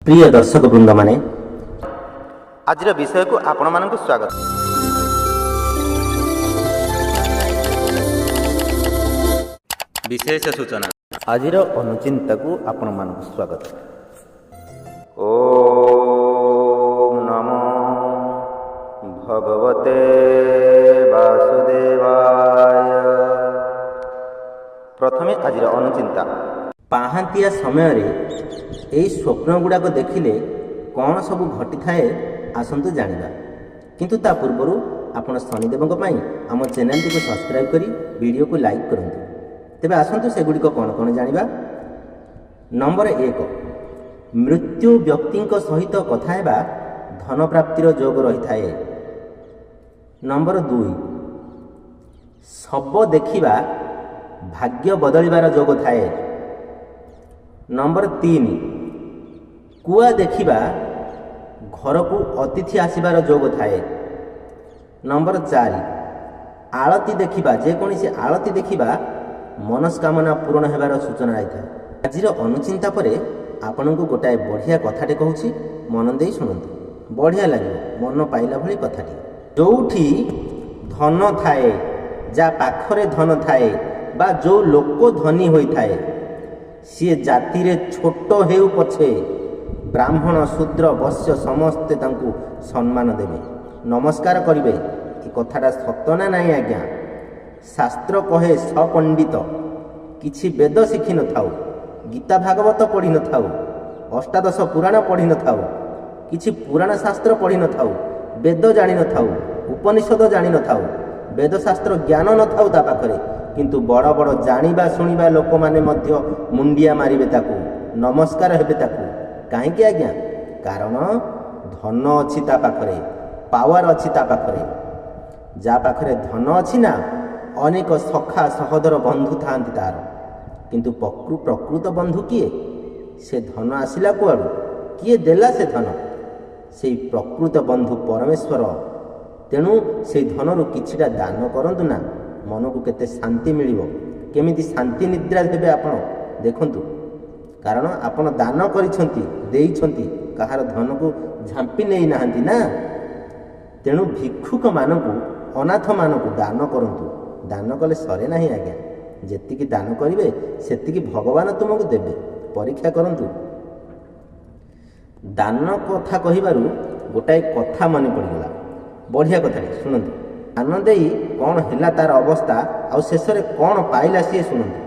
प्रिय दर्शक वृंद माने आज विषय को आपण मानक स्वागत। विशेष सूचना आज अनुचिंता को आपण मानक स्वागत। ओम नमो भगवते वासुदेवाय। प्रथमे आज अनुचिंता पाहांतिया समय रे एई स्वप्न गुड़ाक देखिले कौन सब घटी थाए आसतु जानिबा। किंतु ता पूर्वरु आपण शनिदेवଙ୍କ ପାଇଁ ଆମ ଚ୍ୟାନେଲଟି को सब्सक्राइब करी वीडियो को लाइक करंतु। तेबे आसतु सेगुडी को कौन कौन जानिबा। नंबर 1 मृत्यु व्यक्ति सहित कथा हेबा धन प्राप्तिर योग रही थाए। नंबर 2 शब देखिबा भाग्य बदलिबार योग थाए। नंबर 3 कुआ देखिबा घर को अतिथि आसबार योग थाए। नंबर 4 आलती देखिबा जेकोसी आलती देखिबा मनस्कामना पूर्ण हेबार सूचना आइथा। आज अनुचिंता परे आपन को गोटाए बढ़िया कथाटे कहूँ मन दे शुणु। बढ़िया लगे मन पाइला भली कथाटी। जोठी धन थाए जा पाखरे धन थाए बा जो लोक धनी होई थाए सी जाति रे छोट हेउ पछे ब्राह्मण शूद्र वश्य समस्ते तांकु सम्मान देवे नमस्कार करिवे। ए कथाटा सत ना नहीं आज्ञा। शास्त्र कहे सपंडित किछि वेद शिखि न थाउ गीता भागवत पढ़ी न थाउ अष्टादश पुराण पढ़ी न थाउ किछि पुराण शास्त्र पढ़ी न थाउ वेद जानि न थाउ उपनिषद जानि न थाउ वेद शास्त्र ज्ञान न थाउ ता पाखरे किंतु बड़ बड़ जानिबा सुनिबा लोक माने मध्य मुंडिया मारिबे ताकू नमस्कार हेबे ताकू। काहेकि आज्ञा कारण धन अछि ता पाखरे पावर अछि ता पाखरे। जा पाखरे धन अछि ना अनेक सखा सहोदर बंधु थांती तार किंतु प्रकृत बंधु किए से धन आसिला कुआडू किए देला से धन से प्रकृत बंधु परमेश्वर। तेणु से धनरु किछिटा दान करंतु ना मन को केते शांति मिलिबो केमिति शांति निद्रा देबे आपण देखंतु। कारण आपण दान करिसंती देइसंती कहार धन को झांपी नै नाहंती ना। तेणु भिक्षुक मानकु अनाथ मानकु दान करंतु। दान कले सरे नाही आज्ञा। जेतिकी दान करिवे सेतिकी भगवान तुमको देबे परीक्षा करंतु। दान कथा कहिबारु गोटाए कथा मने पड़िगला बढ़िया कथाटी शुणंतु। दान देई कौन हैला तार अवस्था आउ शेष रे कौन पाइला सी शुणंतु।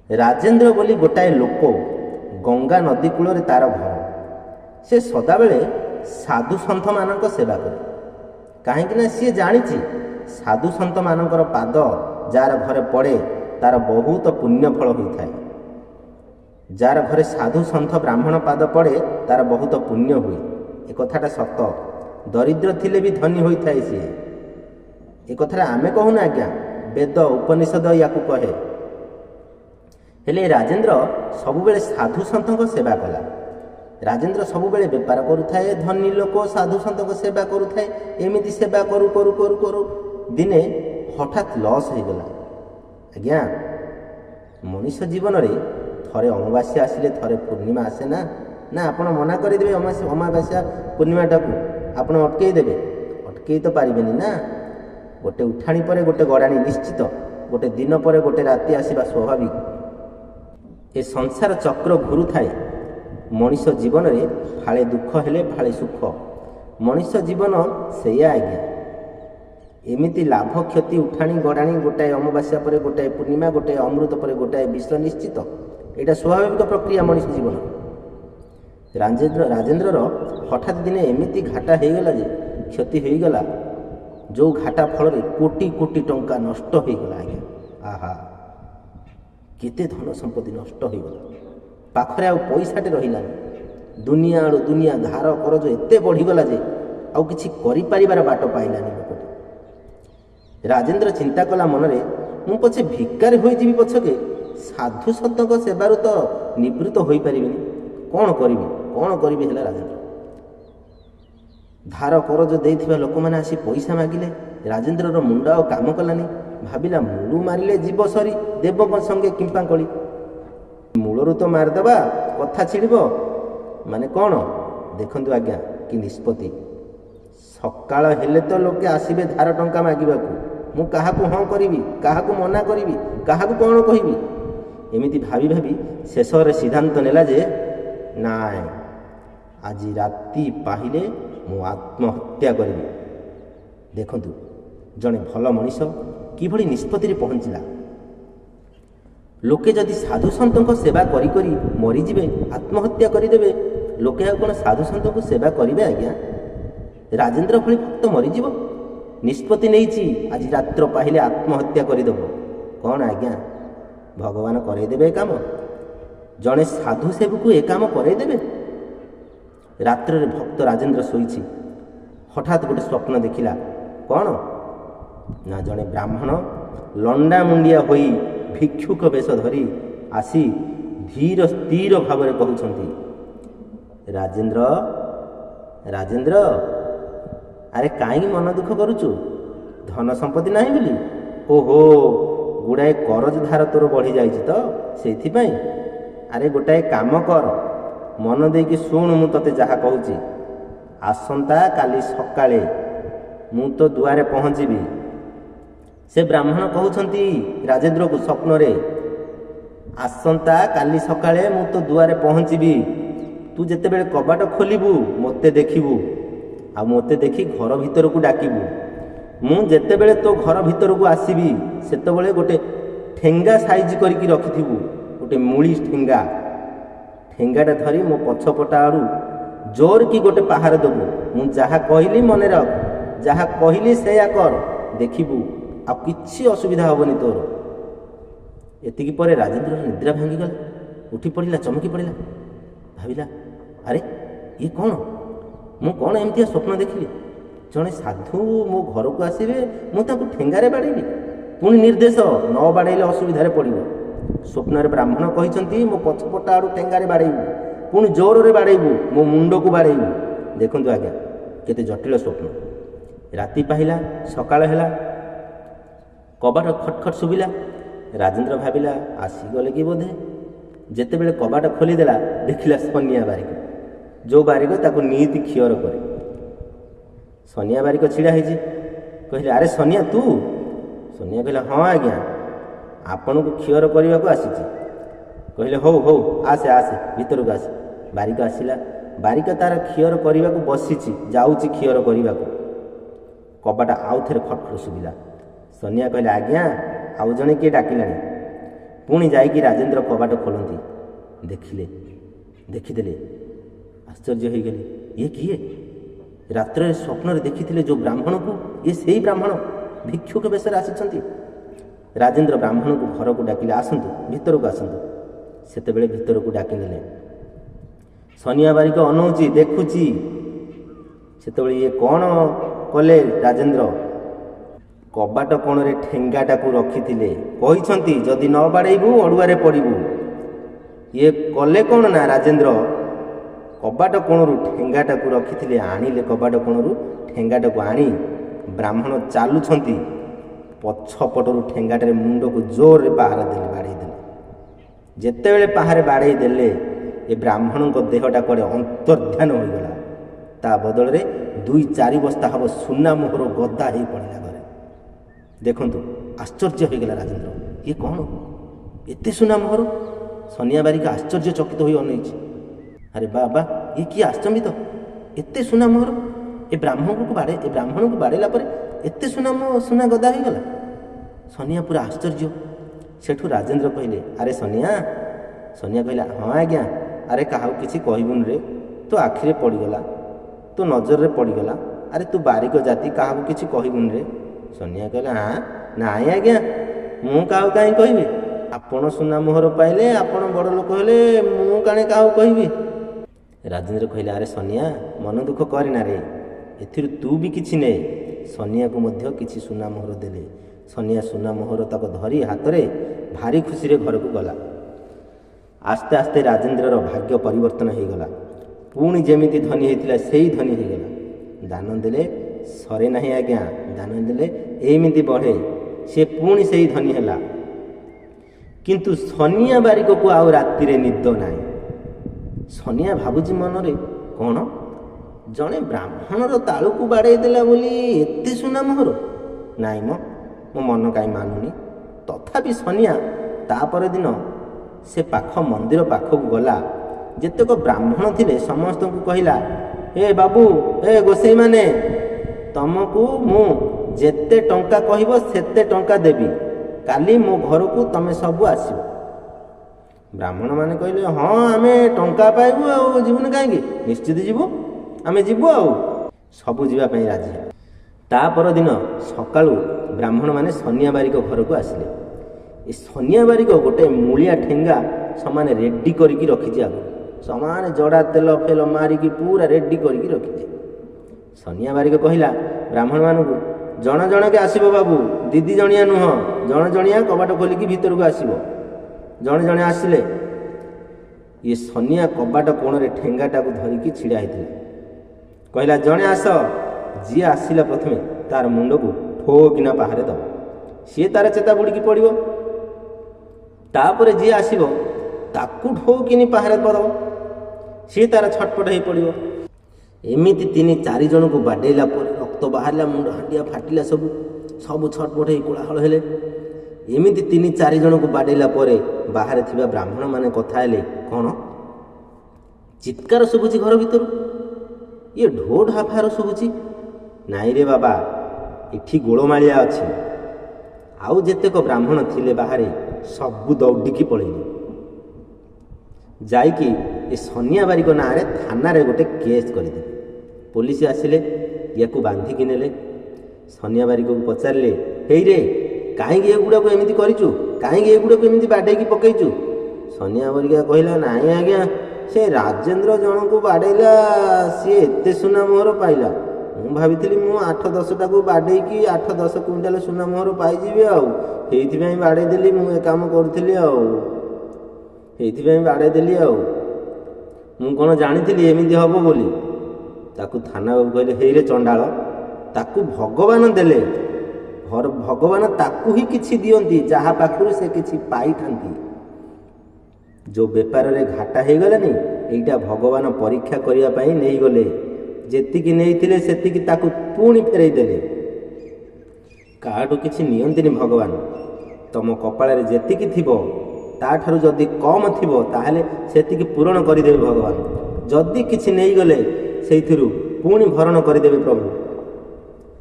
राजेंद्र बोली गोटाए लोक गंगा नदी कूल रे तार घर से सदाबेले साधु सन्थ मानक सेवा करे। काहेकि ना सी जानिछि साधु सन्थ मानकर पाद जार घरे पड़े तार बहुत पुण्य फल होइथाए। जार घरे साधु सन्थ ब्राह्मण पाद पड़े तार बहुत पुण्य हुए। ए कथाटा सत। दरिद्र थिले भी धनी होइथाए सी। ए कथाटा आमे कहूना आज्ञा वेद उपनिषद याकू कहे। हेले राजेंद्र सबुबेले साधु सन्थक सेवा कला। राजेंद्र सबुबेले बेपार करुथाए धनी लोक साधु सन्थक सेवा करुथाए। एमिति सेवा करू करू करू करू दिने हठात लॉस हो गला। आज्ञा मनुष्य जीवन रे थरे अमावास्या आसिले थरे पूर्णिमा आसे ना ना आपण मना करदेवे अमावास्या पूर्णिमाटा को आपण अटकई देवे अटकई तो पारिबेनी ना। गोटे उठाणी परे गोटे गड़ाणी निश्चित गोटे दिन परे गोटे राति आसीबा स्वाभाविक। ए संसार चक्र घुरु थाए। मनुष्य जीवन रे फाळे दुख हेले फाळे सुख मनुष्य जीवन सेया आज्ञा। एमिति लाभ क्षति उठाणी गड़ाणी गोटाए अमावास्या परे गोटाए पूर्णिमा गोटाए अमृत परे गोटाए विश्व निश्चित एटा स्वाभाविक प्रक्रिया मनुष्य जीवन। राजेंद्र हठात दिने एमिति घाटा हो गला जे क्षति हो गला जो घाटा फल कोटी कोटी टंका नष्ट हो गला। आज्ञा आहा केते धन संपत्ति नष्ट हो गला पाखरे आ पैसाटे रहिलानी। दुनिया आड़ू दुनिया धार करज एते बढ़ीगला जे आउ किछि करि पारिबार बाट पाइलानी लोकटे। राजेंद्र चिंता कला मनरे मु पछे भिकारी होई जीवी पछके साधु सन्तक सेवारु तो निवृत्त होई पारिबिनी कौन करिबि हेला। राजेंद्र धार करज देइथिबा लोक माने आसी पैसा मागिले। राजेंद्र मुंड आ काम कलानी। भाविला मुलु मारिले जीव सरी देवक संगे किंपा कली मूलरू तो मारिदेवा कथा छिड़ब ମାନେ କ'ଣ? ଦେଖନ୍ତୁ ଆଜ୍ଞା କି ନିଷ୍ପତ୍ତି। ସକାଳ ହେଲେ ତ ଲୋକେ ଆସିବେ ଧାର ଟଙ୍କା ମାଗିବାକୁ। ମୁଁ କାହାକୁ ହଁ କରିବି, କାହାକୁ ମନା କରିବି, କାହାକୁ କ'ଣ କହିବି, ଏମିତି ଭାବି ଭାବି ଶେଷରେ ସିଦ୍ଧାନ୍ତ ନେଲା ଯେ ନାଇଁ, ଆଜି ରାତି ପାହିଲେ ମୁଁ ଆତ୍ମହତ୍ୟା କରିବି। ଦେଖନ୍ତୁ ଜଣେ ଭଲ ମଣିଷ କିଭଳି ନିଷ୍ପତ୍ତିରେ ପହଞ୍ଚିଲା। ଲୋକେ ଯଦି ସାଧୁସନ୍ତଙ୍କ ସେବା କରି କରି ମରିଯିବେ, ଆତ୍ମହତ୍ୟା କରିଦେବେ, ଲୋକେ ଆଉ କ'ଣ ସାଧୁସନ୍ତଙ୍କୁ ସେବା କରିବେ ଆଜ୍ଞା? ରାଜେନ୍ଦ୍ର ଭଳି ଭକ୍ତ ମରିଯିବ, ନିଷ୍ପତ୍ତି ନେଇଛି ଆଜି ରାତ୍ର ପାହିଲେ ଆତ୍ମହତ୍ୟା କରିଦେବ। କ'ଣ ଆଜ୍ଞା ଭଗବାନ କରେଇଦେବେ ଏ କାମ? ଜଣେ ସାଧୁ ସେବକୁ ଏ କାମ କରେଇଦେବେ? ରାତ୍ରରେ ଭକ୍ତ ରାଜେନ୍ଦ୍ର ଶୋଇଛି, ହଠାତ୍ ଗୋଟେ ସ୍ୱପ୍ନ ଦେଖିଲା। କ'ଣ ନା, ଜଣେ ବ୍ରାହ୍ମଣ ଲଣ୍ଡା ମୁଣ୍ଡିଆ ହୋଇ ଭିକ୍ଷୁକ ବେଶ ଧରି ଆସି ଧୀର ସ୍ଥିର ଭାବରେ କହୁଛନ୍ତି, ରାଜେନ୍ଦ୍ର, ରାଜେନ୍ଦ୍ର, ଆରେ କାହିଁକି ମନ ଦୁଃଖ କରୁଛୁ? ଧନ ସମ୍ପତ୍ତି ନାହିଁ ବୋଲି? ଓହୋ, ଗୁଡ଼ାଏ କରଜ ଧାର ତୋର ବଢ଼ିଯାଇଛି ତ ସେଇଥିପାଇଁ? ଆରେ ଗୋଟାଏ କାମ କର, ମନ ଦେଇକି ଶୁଣୁ ମୁଁ ତୋତେ ଯାହା କହୁଛି। ଆସନ୍ତା କାଲି ସକାଳେ ମୁଁ ତୋ ଦୁଆରେ ପହଞ୍ଚିବି। ସେ ବ୍ରାହ୍ମଣ କହୁଛନ୍ତି ରାଜେନ୍ଦ୍ରକୁ ସ୍ୱପ୍ନରେ, ଆସନ୍ତା କାଲି ସକାଳେ ମୁଁ ତୋ ଦୁଆରେ ପହଞ୍ଚିବି। ତୁ ଯେତେବେଳେ କବାଟ ଖୋଲିବୁ ମୋତେ ଦେଖିବୁ, ଆଉ ମୋତେ ଦେଖି ଘର ଭିତରକୁ ଡାକିବୁ। ମୁଁ ଯେତେବେଳେ ତୋ ଘର ଭିତରକୁ ଆସିବି ସେତେବେଳେ ଗୋଟେ ଠେଙ୍ଗା ସାଇଜ କରିକି ରଖିଥିବୁ, ଗୋଟେ ମୂଳି ଠେଙ୍ଗା। ଠେଙ୍ଗାଟା ଧରି ମୋ ପଛପଟ ଆଡ଼ୁ ଜୋର କି ଗୋଟେ ପାହାର ଦେବୁ। ମୁଁ ଯାହା କହିଲି ମନେ ରଖ, ଯାହା କହିଲି ସେଇଆ କର, ଦେଖିବୁ ଆଉ କିଛି ଅସୁବିଧା ହେବନି ତୋର। ଏତିକି ପରେ ରାଜେନ୍ଦ୍ରର ନିଦ୍ରା ଭାଙ୍ଗିଗଲା। ଉଠି ପଡ଼ିଲା, ଚମକି ପଡ଼ିଲା, ଭାବିଲା, ଆରେ ଇଏ କ'ଣ? ମୁଁ କ'ଣ ଏମିତିଆ ସ୍ୱପ୍ନ ଦେଖିଲି? ଜଣେ ସାଧୁ ମୋ ଘରକୁ ଆସିବେ, ମୁଁ ତାଙ୍କୁ ଠେଙ୍ଗାରେ ବାଡ଼େଇବି? ପୁଣି ନିର୍ଦ୍ଦେଶ, ନ ବାଡ଼େଇଲେ ଅସୁବିଧାରେ ପଡ଼ିବ। ସ୍ୱପ୍ନରେ ବ୍ରାହ୍ମଣ କହିଛନ୍ତି ମୋ ପଛପଟ ଆଡ଼ୁ ଠେଙ୍ଗାରେ ବାଡ଼େଇବୁ, ପୁଣି ଜୋରରେ ବାଡ଼େଇବୁ, ମୋ ମୁଣ୍ଡକୁ ବାଡ଼େଇବୁ। ଦେଖନ୍ତୁ ଆଜ୍ଞା କେତେ ଜଟିଳ ସ୍ୱପ୍ନ। ରାତି ପାହିଲା, ସକାଳ ହେଲା, କବାଟ ଖଟ ଖଟ ଶୁଭିଲା। ରାଜେନ୍ଦ୍ର ଭାବିଲା ଆସିଗଲେ କି ବୋଧେ। ଯେତେବେଳେ କବାଟ ଖୋଲିଦେଲା ଦେଖିଲା ସନିଆ ବାରିକ, ଯେଉଁ ବାରିକ ତାକୁ ନିଇତି ଖିଅର କରେ। ସନିଆ ବାରିକ ଛିଡ଼ା ହେଇଛି। କହିଲେ, ଆରେ ସନିଆ ତୁ? ସନିଆ କହିଲା, ହଁ ଆଜ୍ଞା, ଆପଣଙ୍କୁ ଖିଅର କରିବାକୁ ଆସିଛି। କହିଲେ, ହଉ ହଉ, ଆସେ ଆସେ, ଭିତରକୁ ଆସେ। ବାରିକ ଆସିଲା। ବାରିକ ତାର ଖିଅର କରିବାକୁ ବସିଛି, ଯାଉଛି ଖିଅର କରିବାକୁ। କବାଟ ଆଉ ଥରେ ଖଟଖଟ ଶୁଭିଲା। ସନିଆ କହିଲେ, ଆଜ୍ଞା, ଆଉ ଜଣେ କିଏ ଡାକିଲାଣି। ପୁଣି ଯାଇକି ରାଜେନ୍ଦ୍ର କବାଟ ଖୋଲନ୍ତି। ଦେଖିଦେଲେ, ଆଶ୍ଚର୍ଯ୍ୟ ହୋଇଗଲେ, ଇଏ କିଏ? ରାତ୍ରରେ ସ୍ୱପ୍ନରେ ଦେଖିଥିଲେ ଯେଉଁ ବ୍ରାହ୍ମଣକୁ, ଇଏ ସେଇ ବ୍ରାହ୍ମଣ ଭିକ୍ଷୁକ ବେଶରେ ଆସିଛନ୍ତି। ରାଜେନ୍ଦ୍ର ବ୍ରାହ୍ମଣକୁ ଘରକୁ ଡାକିଲେ, ଆସନ୍ତୁ, ଭିତରକୁ ଆସନ୍ତୁ। ସେତେବେଳେ ଭିତରକୁ ଡାକିନେଲେ। ସନିଆ ବାରିକ ଅନଉଛି, ଦେଖୁଛି। ସେତେବେଳେ ଇଏ କ'ଣ କଲେ ରାଜେନ୍ଦ୍ର? କବାଟ କୋଣରେ ଠେଙ୍ଗାଟାକୁ ରଖିଥିଲେ, କହିଛନ୍ତି ଯଦି ନ ବାଡ଼େଇବୁ ଅଡ଼ୁଆରେ ପଡ଼ିବୁ। ଇଏ କଲେ କ'ଣ ନା, ରାଜେନ୍ଦ୍ର କବାଟ କୋଣରୁ ଠେଙ୍ଗାଟାକୁ ରଖିଥିଲେ, ଆଣିଲେ କବାଟ କୋଣରୁ ଠେଙ୍ଗାଟାକୁ ଆଣି ବ୍ରାହ୍ମଣ ଚାଲୁଛନ୍ତି, ପଛପଟରୁ ଠେଙ୍ଗାଟାରେ ମୁଣ୍ଡକୁ ଜୋରରେ ପାହାର ଦେଲେ, ବାଡ଼େଇ ଦେଲେ। ଯେତେବେଳେ ପାହାରେ ବାଡ଼େଇ ଦେଲେ ଏ ବ୍ରାହ୍ମଣଙ୍କ ଦେହଟା କୁଆଡ଼େ ଅନ୍ତର୍ଧ୍ୟାନ ହୋଇଗଲା। ତା ବଦଳରେ 2-4 ବସ୍ତା ହେବ ସୁନା ମୋହର ଗଦା ହେଇ ପଡ଼ିଲା ଘରେ। ଦେଖନ୍ତୁ ଆଶ୍ଚର୍ଯ୍ୟ ହୋଇଗଲା ରାଜେନ୍ଦ୍ର, ଇଏ କ'ଣ ଏତେ ସୁନା ମୋହର? ସନିଆ ବାରିକ ଆଶ୍ଚର୍ଯ୍ୟଚକିତ ହୋଇ ଅନେଇଛି। ଆରେ ବାବା, ଇଏ କି ଆଶ୍ଚମ୍ବିତ, ଏତେ ସୁନା ମୋହର! ଏ ବ୍ରାହ୍ମଣଙ୍କୁ ବାଡ଼େଇଲା ପରେ ଏତେ ସୁନା ଗଦା ହୋଇଗଲା। ସନିଆ ପୁରା ଆଶ୍ଚର୍ଯ୍ୟ। ସେଠୁ ରାଜେନ୍ଦ୍ର କହିଲେ, ଆରେ ସନିଆ। ସନିଆ କହିଲା, ହଁ ଆଜ୍ଞା। ଆରେ କାହାକୁ କିଛି କହିବୁନି ରେ, ତୋ ଆଖିରେ ପଡ଼ିଗଲା, ତୋ ନଜରରେ ପଡ଼ିଗଲା। ଆରେ ତୁ ବାରିକ ଜାତି, କାହାକୁ କିଛି କହିବୁନି ରେ। ସନିଆ କହିଲା, ହଁ ନାଇଁ ଆଜ୍ଞା, ମୁଁ କାହାକୁ କାହିଁ କହିବି? ଆପଣ ସୁନା ମୋହର ପାଇଲେ, ଆପଣ ବଡ଼ ଲୋକ ହେଲେ, ମୁଁ କାହିଁ କାହାକୁ କହିବି? ରାଜେନ୍ଦ୍ର କହିଲେ, ଆରେ ସନିଆ ମନ ଦୁଃଖ କରେନା ରେ, ଏଥିରୁ ତୁ ବି କିଛି ନେ। ସନିଆକୁ ମଧ୍ୟ କିଛି ସୁନା ମୋହର ଦେଲେ। ସନିଆ ସୁନା ମୋହର ତାକୁ ଧରି ହାତରେ ଭାରି ଖୁସିରେ ଘରକୁ ଗଲା। ଆସ୍ତେ ଆସ୍ତେ ରାଜେନ୍ଦ୍ରର ଭାଗ୍ୟ ପରିବର୍ତ୍ତନ ହୋଇଗଲା। ପୁଣି ଯେମିତି ଧନୀ ହୋଇଥିଲା ସେଇ ଧନୀ ହୋଇଗଲା। ଦାନ ଦେଲେ ସରେ ନାହିଁ ଆଜ୍ଞା, ଦାନ ଦେଲେ ଏମିତି ବଢ଼େ। ସେ ପୁଣି ସେଇ ଧନୀ ହେଲା। କିନ୍ତୁ ସନିଆ ବାରିକକୁ ଆଉ ରାତିରେ ନିଦ ନାହିଁ। ସନିଆ ଭାବୁଛି ମନରେ, କ'ଣ ଜଣେ ବ୍ରାହ୍ମଣର ତାଳୁକୁ ବାଡ଼େଇ ଦେଲା ବୋଲି ଏତେ ସୁନା ମୋହର? ନାଇଁ ମୋ ମନ କାହିଁ ମାନୁନି। ତଥାପି ସନିଆ ତା ପରଦିନ ସେ ପାଖ ମନ୍ଦିର ପାଖକୁ ଗଲା। ଯେତେକ ବ୍ରାହ୍ମଣ ଥିଲେ ସମସ୍ତଙ୍କୁ କହିଲା, ଏ ବାବୁ, ଏ ଗୋସେଇମାନେ, ତମକୁ ମୁଁ ଯେତେ ଟଙ୍କା କହିବ ସେତେ ଟଙ୍କା ଦେବି। କାଲି ମୋ ଘରକୁ ତମେ ସବୁ ଆସିବ। ବ୍ରାହ୍ମଣମାନେ କହିଲେ, ହଁ ଆମେ ଟଙ୍କା ପାଇବୁ, ଆଉ ଯିବୁନି କାହିଁକି? ନିଶ୍ଚିତ ଯିବୁ, ଆମେ ଯିବୁ। ଆଉ ସବୁ ଯିବା ପାଇଁ ରାଜି। ତା ପରଦିନ ସକାଳୁ ବ୍ରାହ୍ମଣମାନେ ସନିଆ ବାରିକ ଘରକୁ ଆସିଲେ। ଏ ସନିଆ ବାରିକ ଗୋଟେ ମୂଳିଆ ଠେଙ୍ଗା ସମାନେ ରେଡ଼ି କରିକି ରଖିଛି। ଆଗରୁ ସମାନେ ଜଡ଼ା ତେଲ ଫେଲ ମାରିକି ପୁରା ରେଡ଼ି କରିକି ରଖିଛି। ସନିଆ ବାରିକ କହିଲା ବ୍ରାହ୍ମଣମାନଙ୍କୁ, ଜଣ ଜଣକେ ଆସିବ ବାବୁ, ଦିଦି ଜଣିଆ ନୁହଁ, ଜଣ ଜଣିଆ କବାଟ ଖୋଲିକି ଭିତରକୁ ଆସିବ। ଜଣେ ଜଣେ ଆସିଲେ। ଇଏ ସନିଆ କବାଟ କୋଣରେ ଠେଙ୍ଗାଟାକୁ ଧରିକି ଛିଡ଼ା ହେଇଥିଲା। କହିଲା, ଜଣେ ଆସ। ଯିଏ ଆସିଲା ପ୍ରଥମେ ତାର ମୁଣ୍ଡକୁ ଠୋ କିନା ପାହାରେ ଦେବ। ସିଏ ତାର ଚେତା ବୁଡ଼ିକି ପଡ଼ିବ। ତାପରେ ଯିଏ ଆସିବ ତାକୁ ଠୋ କିନି ପାହାରେ ଦେବ, ସିଏ ତାର ଛଟପଟ ହେଇ ପଡ଼ିବ। ଏମିତି 3-4 ଜଣଙ୍କୁ ବାଡ଼େଇଲା ପରେ ରକ୍ତ ବାହାରିଲା, ମୁଣ୍ଡ ହାଣ୍ଡିଆ ଫାଟିଲା, ସବୁ ଛଟପଟ ହେଇ କୋଳାହଳ ହେଲେ। ଏମିତି 3-4 ଜଣଙ୍କୁ ବାଡ଼େଇଲା ପରେ ବାହାରେ ଥିବା ବ୍ରାହ୍ମଣମାନେ କଥା ହେଲେ, କ'ଣ ଚିତ୍କାର ଶୁଭୁଛି ଘର ଭିତରୁ? ଇଏ ଢୋ ଢାଫାର ଶୁଭୁଛି। ନାଇଁରେ ବାବା, ଏଠି ଗୋଳମାଳିଆ ଅଛି। ଆଉ ଯେତେକ ବ୍ରାହ୍ମଣ ଥିଲେ ବାହାରେ ସବୁ ଦୌଡ଼ିକି ପଳେଇଲେ। ଯାଇକି ଏ ସନିଆ ବାରିକ ନାଁରେ ଥାନାରେ ଗୋଟେ କେସ୍ କରିଦେଲେ। ପୋଲିସ ଆସିଲେ, ୟାକୁ ବାନ୍ଧିକି ନେଲେ। ସନିଆ ବାରିକକୁ ପଚାରିଲେ, ହେଇରେ କାହିଁକି ଏଗୁଡ଼ାକୁ ଏମିତି କରିଛୁ? କାହିଁକି ଏଗୁଡ଼ାକୁ ଏମିତି ବାଡ଼େଇକି ପକେଇଛୁ? ସନିଆ ବାରିକା କହିଲା, ନାଇଁ ଆଜ୍ଞା, ସେ ରାଜେନ୍ଦ୍ର ଜଣକୁ ବାଡ଼େଇଲା, ସିଏ ଏତେ ସୁନା ମୋହର ପାଇଲା। ମୁଁ ଭାବିଥିଲି ମୁଁ 8-10ଟାକୁ ବାଡ଼େଇକି 8-10 କୁଇଣ୍ଟାଲ ସୁନା ମୋହର ପାଇଯିବି, ଆଉ ସେଇଥିପାଇଁ ବାଡ଼େଇ ଦେଲି। ମୁଁ ଏ କାମ କରୁଥିଲି, ଆଉ ସେଇଥିପାଇଁ ବାଡ଼େଇ ଦେଲି। ଆଉ ମୁଁ କ'ଣ ଜାଣିଥିଲି ଏମିତି ହେବ ବୋଲି? ତାକୁ ଥାନା ବାବୁ କହିଲେ, ହେଇରେ ଚଣ୍ଡାଳ, ତାକୁ ଭଗବାନ ଦେଲେ। ଭଗବାନ ତାକୁ ହିଁ କିଛି ଦିଅନ୍ତି ଯାହା ପାଖରୁ ସେ କିଛି ପାଇଥାନ୍ତି। ଯେଉଁ ବେପାରରେ ଘାଟା ହେଇଗଲାନି, ଏଇଟା ଭଗବାନ ପରୀକ୍ଷା କରିବା ପାଇଁ ନେଇଗଲେ। ଯେତିକି ନେଇଥିଲେ ସେତିକି ତାକୁ ପୁଣି ଫେରେଇ ଦେଲେ। କାହାଠୁ କିଛି ନିଅନ୍ତିନି ଭଗବାନ। ତମ କପାଳରେ ଯେତିକି ଥିବ ତାଠାରୁ ଯଦି କମ୍ ଥିବ ତାହେଲେ ସେତିକି ପୂରଣ କରିଦେବେ ଭଗବାନ। ଯଦି କିଛି ନେଇଗଲେ ସେଇଥିରୁ ପୁଣି ଭରଣ କରିଦେବେ ପ୍ରଭୁ।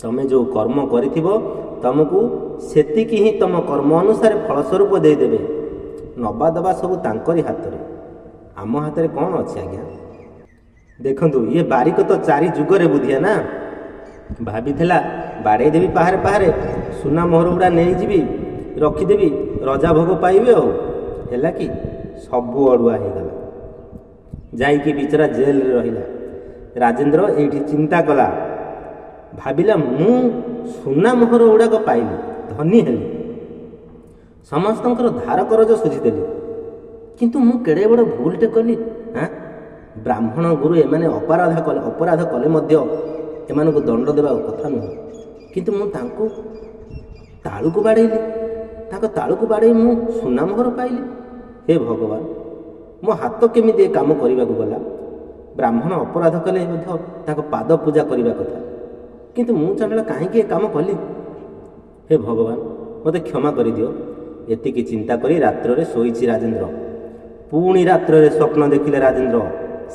ତମେ ଯେଉଁ କର୍ମ କରିଥିବ ତମକୁ ସେତିକି ହିଁ ତମ କର୍ମ ଅନୁସାରେ ଫଳସ୍ୱରୂପ ଦେଇଦେବେ। ନବା ଦେବା ସବୁ ତାଙ୍କରି ହାତରେ, ଆମ ହାତରେ କ'ଣ ଅଛି ଆଜ୍ଞା? ଦେଖନ୍ତୁ, ଇଏ ବାରିକ ତ 4 ଯୁଗରେ ବୁଦ୍ଧିଆ ନା। ଭାବିଥିଲା ବାଡ଼େଇ ଦେବି ପାହାରେ ପାହାରେ, ସୁନା ମୋହର ଗୁଡ଼ା ନେଇଯିବି, ରଖିଦେବି, ରଜା ଭୋଗ ପାଇବି। ଆଉ ହେଲା କି? ସବୁ ଅଡ଼ୁଆ ହେଇଗଲା। ଯାଇକି ବିଚରା ଜେଲରେ ରହିଲା। ରାଜେନ୍ଦ୍ର ଏଇଠି ଚିନ୍ତା କଲା, ଭାବିଲା ମୁଁ ସୁନା ମୋହର ଗୁଡ଼ାକ ପାଇଲି, ଧନୀ ହେଲି, ସମସ୍ତଙ୍କର ଧାର କରଜ ଶୁଝିଦେଲି, କିନ୍ତୁ ମୁଁ କେଡ଼େ ବଡ଼ ଭୁଲଟେ କଲି। ବ୍ରାହ୍ମଣ ଗୁରୁ ଏମାନେ ଅପରାଧ କଲେ ମଧ୍ୟ ଏମାନଙ୍କୁ ଦଣ୍ଡ ଦେବା କଥା ନୁହେଁ, କିନ୍ତୁ ମୁଁ ତାଙ୍କୁ ତାଳୁକୁ ବାଡ଼େଇଲି। ତାଙ୍କ ତାଳୁକୁ ବାଡ଼େଇ ମୁଁ ସୁନା ମୋହର ପାଇଲି। ହେ ଭଗବାନ, ମୋ ହାତ କେମିତି ଏ କାମ କରିବାକୁ ଗଲା? ବ୍ରାହ୍ମଣ ଅପରାଧ କଲେ ମଧ୍ୟ ତାଙ୍କ ପାଦ ପୂଜା କରିବା କଥା, କିନ୍ତୁ ମୁଁ ଚାଣ୍ଡାଳ କାହିଁକି ଏ କାମ କଲି? ହେ ଭଗବାନ, ମୋତେ କ୍ଷମା କରିଦିଅ। ଏତିକି ଚିନ୍ତା କରି ରାତ୍ରରେ ଶୋଇଛି ରାଜେନ୍ଦ୍ର। ପୁଣି ରାତ୍ରରେ ସ୍ୱପ୍ନ ଦେଖିଲେ ରାଜେନ୍ଦ୍ର।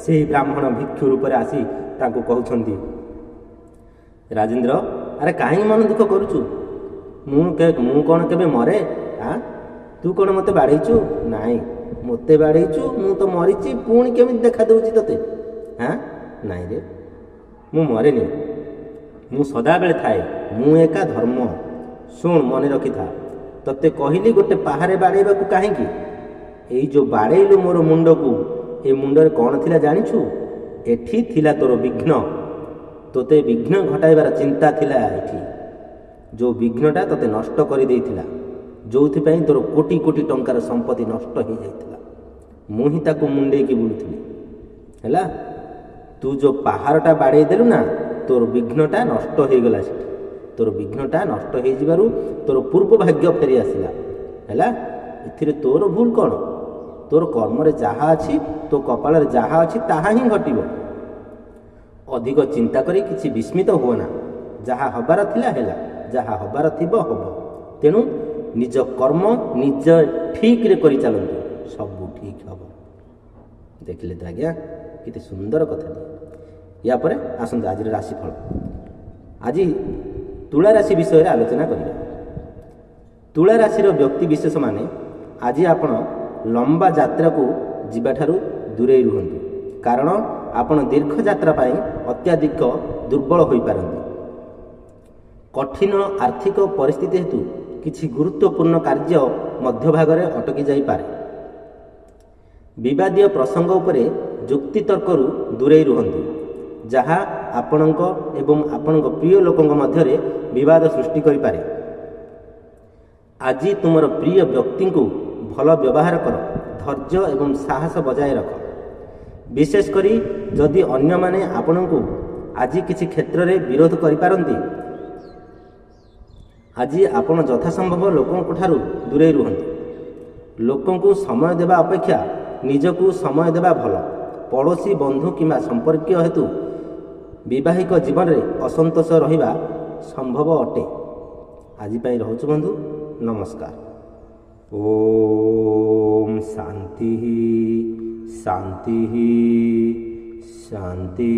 ସେହି ବ୍ରାହ୍ମଣ ଭିକ୍ଷୁ ରୂପରେ ଆସି ତାଙ୍କୁ କହୁଛନ୍ତି, ରାଜେନ୍ଦ୍ର, ଆରେ କାହିଁକି ମନ ଦୁଃଖ କରୁଛୁ? ମୁଁ କ'ଣ କେବେ ମରେ? ତୁ କ'ଣ ମୋତେ ବାଡ଼େଇଛୁ? ନାଇଁ, ମୋତେ ବାଡ଼େଇଛୁ, ମୁଁ ତ ମରିଛି, ପୁଣି କେମିତି ଦେଖା ଦେଉଛି ତୋତେ? ନାଇଁ ରେ, ମୁଁ ମରେନି, ମୁଁ ସଦାବେଳେ ଥାଏ, ମୁଁ ଏକା ଧର୍ମ। ଶୁଣ, ମନେ ରଖିଥା, ତତେ କହିଲି ଗୋଟେ ପାହାରେ ବାଡ଼େଇବାକୁ କାହିଁକି? ଏଇ ଯେଉଁ ବାଡ଼େଇଲୁ ମୋର ମୁଣ୍ଡକୁ, ଏ ମୁଣ୍ଡରେ କ'ଣ ଥିଲା ଜାଣିଛୁ? ଏଠି ଥିଲା ତୋର ବିଘ୍ନ। ତୋତେ ବିଘ୍ନ ଘଟାଇବାର ଚିନ୍ତା ଥିଲା ଏଠି। ଯେଉଁ ବିଘ୍ନଟା ତୋତେ ନଷ୍ଟ କରିଦେଇଥିଲା, ଯେଉଁଥିପାଇଁ ତୋର କୋଟି କୋଟି ଟଙ୍କାର ସମ୍ପତ୍ତି ନଷ୍ଟ ହୋଇଯାଇଥିଲା, ମୁଁ ହିଁ ତାକୁ ମୁଣ୍ଡେଇକି ବୁଲୁଥିଲି। ହେଲା, ତୁ ଯେଉଁ ପାହାଡ଼ଟା ବାଡ଼େଇ ଦେଲୁ ନା, ତୋର ବିଘ୍ନଟା ନଷ୍ଟ ହୋଇଗଲା ସେଠି। ତୋର ବିଘ୍ନଟା ନଷ୍ଟ ହୋଇଯିବାରୁ ତୋର ପୂର୍ବ ଭାଗ୍ୟ ଫେରି ଆସିଲା। ହେଲା, ଏଥିରେ ତୋର ଭୁଲ କ'ଣ? ତୋର କର୍ମରେ ଯାହା ଅଛି, ତୋ କପାଳରେ ଯାହା ଅଛି ତାହା ହିଁ ଘଟିବ। ଅଧିକ ଚିନ୍ତା କରି କିଛି ବିସ୍ମିତ ହୁଅ ନା। ଯାହା ହେବାର ଥିଲା ହେଲା, ଯାହା ହେବାର ଥିବ ହେବ। ତେଣୁ ନିଜ କର୍ମ ନିଜ ଠିକରେ କରିଚାଲନ୍ତୁ, ସବୁ ଠିକ ହେବ। ଦେଖିଲେ ତ ଆଜ୍ଞା, କେତେ ସୁନ୍ଦର କଥାଟି। ୟା ପରେ ଆସନ୍ତୁ ଆଜିର ରାଶିଫଳ। ଆଜି ତୁଳା ରାଶି ବିଷୟରେ ଆଲୋଚନା କରିବା। ତୁଳା ରାଶିର ବ୍ୟକ୍ତି ବିଶେଷମାନେ ଆଜି ଆପଣ ଲମ୍ବା ଯାତ୍ରାକୁ ଯିବାଠାରୁ ଦୂରେଇ ରୁହନ୍ତୁ, କାରଣ ଆପଣ ଦୀର୍ଘ ଯାତ୍ରା ପାଇଁ ଅତ୍ୟଧିକ ଦୁର୍ବଳ ହୋଇପାରନ୍ତି। କଠିନ ଆର୍ଥିକ ପରିସ୍ଥିତି ହେତୁ କିଛି ଗୁରୁତ୍ୱପୂର୍ଣ୍ଣ କାର୍ଯ୍ୟ ମଧ୍ୟଭାଗରେ ଅଟକି ଯାଇପାରେ। ବିବାଦୀୟ ପ୍ରସଙ୍ଗ ଉପରେ ଯୁକ୍ତିତର୍କରୁ ଦୂରେଇ ରୁହନ୍ତୁ, ଯାହା ଆପଣଙ୍କ ଏବଂ ଆପଣଙ୍କ ପ୍ରିୟ ଲୋକଙ୍କ ମଧ୍ୟରେ ବିବାଦ ସୃଷ୍ଟି କରିପାରେ। ଆଜି ତୁମର ପ୍ରିୟ ବ୍ୟକ୍ତିଙ୍କୁ ଭଲ ବ୍ୟବହାର କର, ଧୈର୍ଯ୍ୟ ଏବଂ ସାହସ ବଜାୟ ରଖ। ବିଶେଷ କରି ଯଦି ଅନ୍ୟମାନେ ଆପଣଙ୍କୁ ଆଜି କିଛି କ୍ଷେତ୍ରରେ ବିରୋଧ କରିପାରନ୍ତି, ଆଜି ଆପଣ ଯଥାସମ୍ଭବ ଲୋକଙ୍କ ଠାରୁ ଦୂରେଇ ରୁହନ୍ତୁ। ଲୋକଙ୍କୁ ସମୟ ଦେବା ଅପେକ୍ଷା ନିଜକୁ ସମୟ ଦେବା ଭଲ। ପଡ଼ୋଶୀ, ବନ୍ଧୁ କିମ୍ବା ସମ୍ପର୍କୀୟ ହେତୁ ବିବାହିକ ଜୀବନରେ ଅସନ୍ତୋଷ ରହିବା ସମ୍ଭବ ଅଟେ। ଆଜି ପାଇଁ ରହୁଛୁ ବନ୍ଧୁ, ନମସ୍କାର। ଓମ୍ ଶାନ୍ତି ଶାନ୍ତି ଶାନ୍ତି।